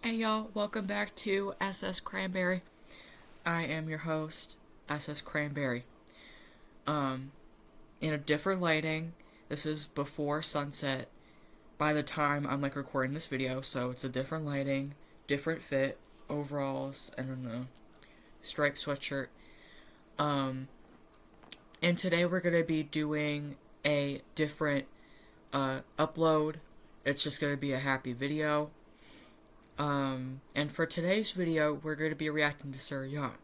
Hey y'all, welcome back to SS Cranberry. I am your host, SS Cranberry. In a different lighting, this is before sunset by the time I'm recording this video, so it's a different lighting, different fit, overalls, and then the striped sweatshirt. And today we're gonna be doing a different upload. It's just gonna be a happy video. And for today's video, we're going to be reacting to Sir Yacht.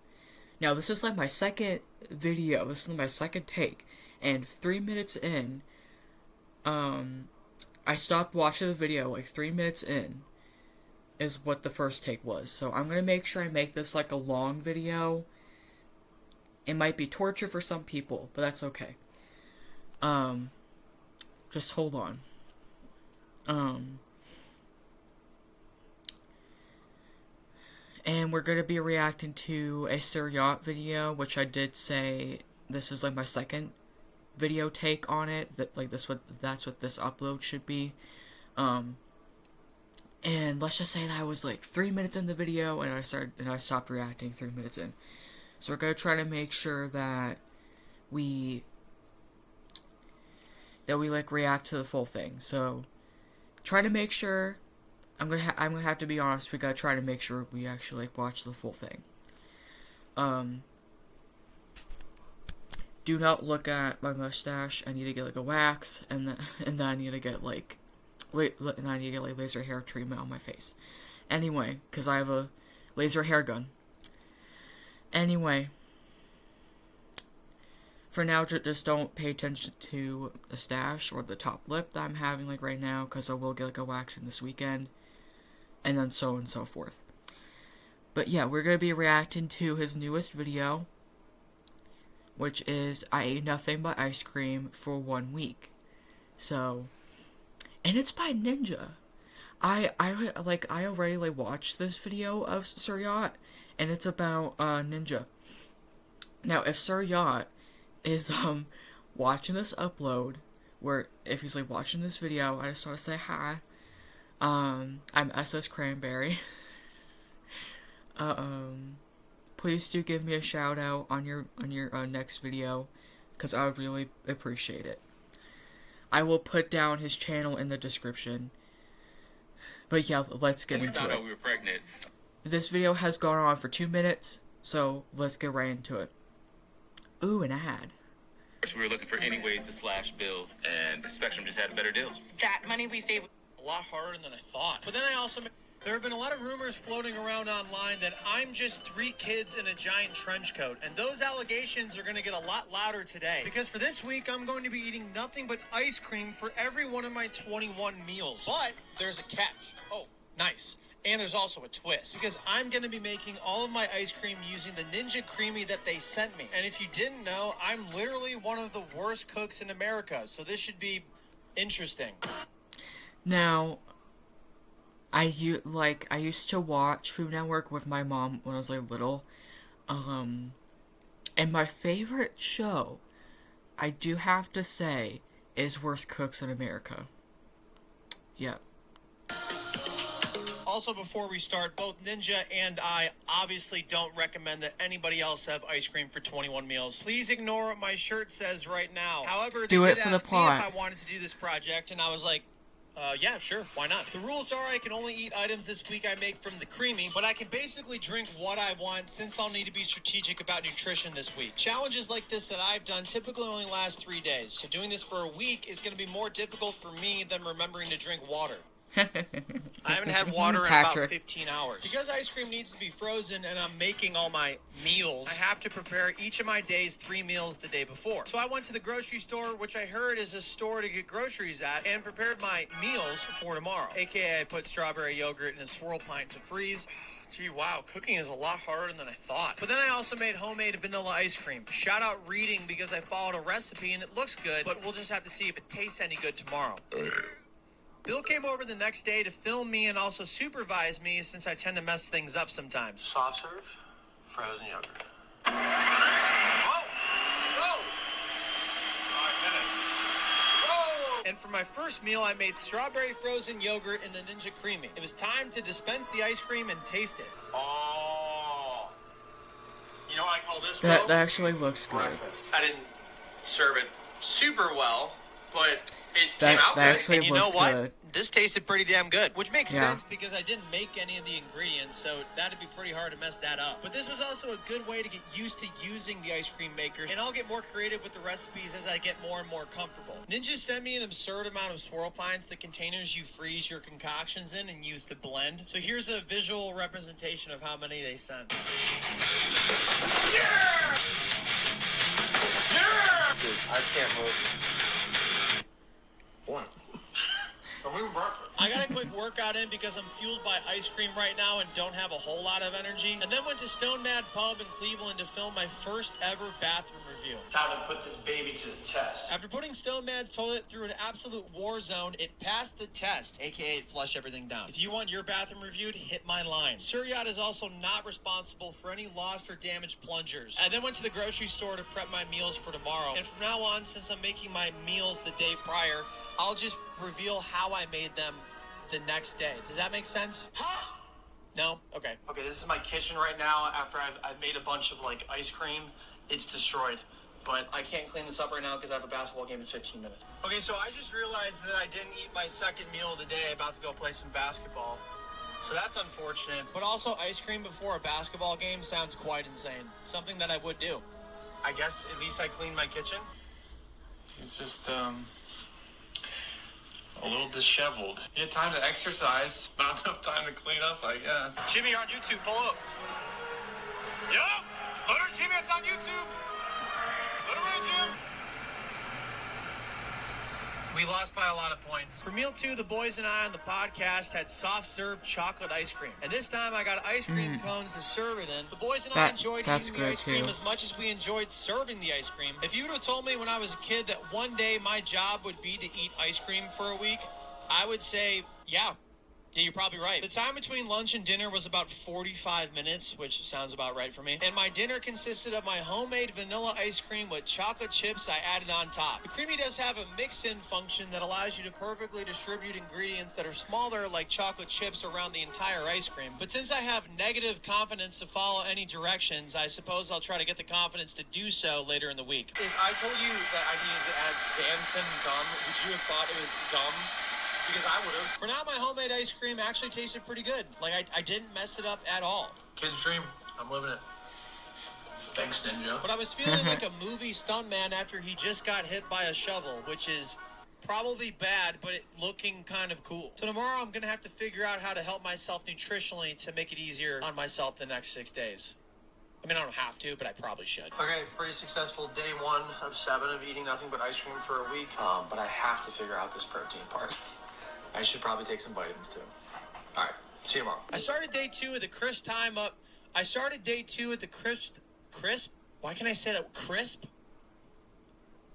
Now, this is my second video. This is my second take. And 3 minutes in, I stopped watching the video 3 minutes in is what the first take was. So I'm going to make sure I make this a long video. It might be torture for some people, but that's okay. Just hold on. And we're going to be reacting to a Sir Yacht video, which I did say this is my second video take on it. That's what this upload should be. And let's just say that I was 3 minutes in the video and I stopped reacting 3 minutes in. So we're going to try to make sure that we react to the full thing. So try to make sure I'm gonna have to be honest. We gotta try to make sure we actually watch the full thing. Do not look at my mustache. I need to get a wax, and then I need to get laser hair treatment on my face. Anyway, because I have a laser hair gun. Anyway, for now, just don't pay attention to the stash or the top lip that I'm having right now, because I will get a waxing this weekend. And then so on and so forth. But yeah, we're going to be reacting to his newest video, which is I ate nothing but ice cream for 1 week. So, and it's by Ninja. I already watched this video of Sir Yacht, and it's about Ninja. Now, if Sir Yacht is watching this upload, where if he's watching this video, I just want to say hi. I'm SS Cranberry. Please do give me a shout out on your next video, because I would really appreciate it. I will put down his channel in the description. But yeah, let's get into it. We found out we were pregnant. This video has gone on for 2 minutes, so let's get right into it. Ooh, an ad. We were looking for any ways to slash bills, and Spectrum just had better deals. That money we save a lot harder than I thought. But then there have been a lot of rumors floating around online that I'm just 3 kids in a giant trench coat, and those allegations are going to get a lot louder today, because for this week I'm going to be eating nothing but ice cream for every one of my 21 meals. But there's a catch. Oh, nice. And there's also a twist, because I'm going to be making all of my ice cream using the Ninja Creamy that they sent me. And if you didn't know, I'm literally one of the worst cooks in America, so this should be interesting. Now, I used to watch Food Network with my mom when I was little, and my favorite show, I do have to say, is Worst Cooks in America. Yep. Also, before we start, both Ninja and I obviously don't recommend that anybody else have ice cream for 21 meals. Please ignore what my shirt says right now. However, they did ask me if I wanted to do this project, and I was like, yeah, sure, why not? The rules are I can only eat items this week I make from the Creamy, but I can basically drink what I want, since I'll need to be strategic about nutrition this week. Challenges like this that I've done typically only last 3 days, so doing this for a week is going to be more difficult for me than remembering to drink water. I haven't had water in about 15 hours. Because ice cream needs to be frozen and I'm making all my meals, I have to prepare each of my day's 3 meals the day before. So I went to the grocery store, which I heard is a store to get groceries at, and prepared my meals for tomorrow. AKA I put strawberry yogurt in a swirl pint to freeze. Gee, wow, cooking is a lot harder than I thought. But then I also made homemade vanilla ice cream. Shout out Reading, because I followed a recipe and it looks good, but we'll just have to see if it tastes any good tomorrow. Bill came over the next day to film me and also supervise me, since I tend to mess things up sometimes. Soft serve, frozen yogurt. Oh! Go! 5 minutes. Go! And for my first meal, I made strawberry frozen yogurt in the Ninja Creamy. It was time to dispense the ice cream and taste it. Oh. You know what I call this, That bro? actually looks good. Breakfast. I didn't serve it super well, but it came out good. That actually And you know looks what? good. This tasted pretty damn good, which makes Yeah. sense because I didn't make any of the ingredients, so that'd be pretty hard to mess that up. But this was also a good way to get used to using the ice cream maker, and I'll get more creative with the recipes as I get more and more comfortable. Ninja sent me an absurd amount of swirl pints, the containers you freeze your concoctions in and use to blend. So here's a visual representation of how many they sent. Yeah! Yeah! Dude, I can't move. What? I'm eating breakfast. I got a quick workout in because I'm fueled by ice cream right now and don't have a whole lot of energy. And then went to Stone Mad Pub in Cleveland to film my first ever bathroom review. Time to put this baby to the test. After putting Stone Mad's toilet through an absolute war zone, it passed the test, aka it flushed everything down. If you want your bathroom reviewed, hit my line. Suryacht is also not responsible for any lost or damaged plungers. I then went to the grocery store to prep my meals for tomorrow. And from now on, since I'm making my meals the day prior, I'll just reveal how I made them the next day. Does that make sense? No? Okay. Okay, this is my kitchen right now after I've made a bunch of, like, ice cream. It's destroyed. But I can't clean this up right now because I have a basketball game in 15 minutes. Okay, so I just realized that I didn't eat my second meal of the day, about to go play some basketball. So that's unfortunate. But also, ice cream before a basketball game sounds quite insane. Something that I would do. I guess at least I cleaned my kitchen. It's just, a little disheveled. You had time to exercise, not enough time to clean up, I guess. Jimmy, you're on YouTube. Pull up. Yo! Let her Jimmy, it's on YouTube! Let her in, Jim! We lost by a lot of points. For meal 2, the boys and I on the podcast had soft serve chocolate ice cream. And this time I got ice cream cones to serve it in. The boys and I enjoyed eating the ice cream as much as we enjoyed serving the ice cream. If you would have told me when I was a kid that one day my job would be to eat ice cream for a week, I would say, yeah. Yeah, you're probably right. The time between lunch and dinner was about 45 minutes, which sounds about right for me. And my dinner consisted of my homemade vanilla ice cream with chocolate chips I added on top. The Creamy does have a mix-in function that allows you to perfectly distribute ingredients that are smaller, like chocolate chips, around the entire ice cream. But since I have negative confidence to follow any directions, I suppose I'll try to get the confidence to do so later in the week. If I told you that I needed to add xanthan gum, would you have thought it was gum? Because I would have. For now, my homemade ice cream actually tasted pretty good. Like, I didn't mess it up at all. Kid's dream. I'm living it. Thanks, Ninja. But I was feeling like a movie stuntman after he just got hit by a shovel, which is probably bad, but it looking kind of cool. So tomorrow I'm going to have to figure out how to help myself nutritionally to make it easier on myself the next 6 days. I mean, I don't have to, but I probably should. Okay, pretty successful day 1 of 7 of eating nothing but ice cream for a week. But I have to figure out this protein part. I should probably take some vitamins too. All right, see you tomorrow. I started day 2 at the crisp time up. I started day 2 at the crisp. Why can I say that crisp?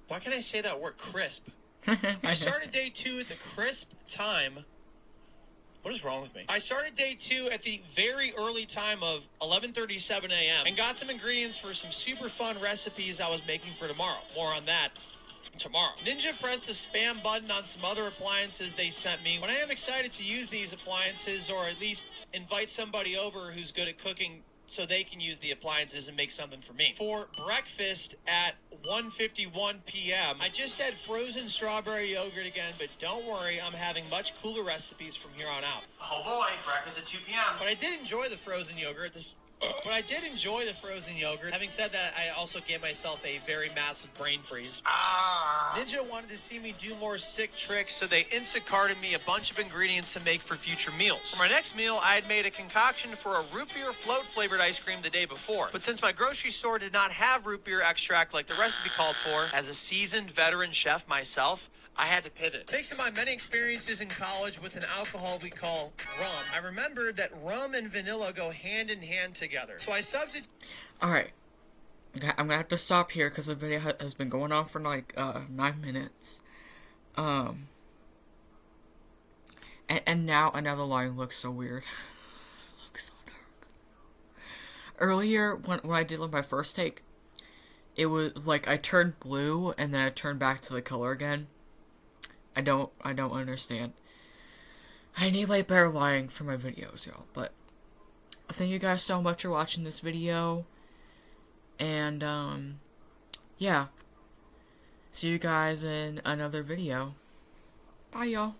Why can I say that word crisp? I started day 2 at the crisp time. What is wrong with me? I started day 2 at the very early time of 11:37 a.m. and got some ingredients for some super fun recipes I was making for tomorrow. More on that tomorrow. Ninja pressed the spam button on some other appliances they sent me. When I am excited to use these appliances, or at least invite somebody over who's good at cooking so they can use the appliances and make something for me. For breakfast at 1:51 p.m., I just had frozen strawberry yogurt again, but don't worry, I'm having much cooler recipes from here on out. Oh boy, breakfast at 2 p.m. But I did enjoy the frozen yogurt. Having said that, I also gave myself a very massive brain freeze. Ninja wanted to see me do more sick tricks, so they Instacarted me a bunch of ingredients to make for future meals. For my next meal, I had made a concoction for a root beer float flavored ice cream the day before. But since my grocery store did not have root beer extract like the recipe called for, as a seasoned veteran chef myself, I had to pivot. Thanks to my many experiences in college with an alcohol we call rum, I remembered that rum and vanilla go hand in hand together. So I substituted... Alright. I'm gonna have to stop here because the video has been going on for like 9 minutes. And now another line looks so weird. It looks so dark. Earlier, when I did like my first take, it was like I turned blue and then I turned back to the color again. I don't understand. I need like better lighting for my videos, y'all. But thank you guys so much for watching this video. And yeah. See you guys in another video. Bye, y'all.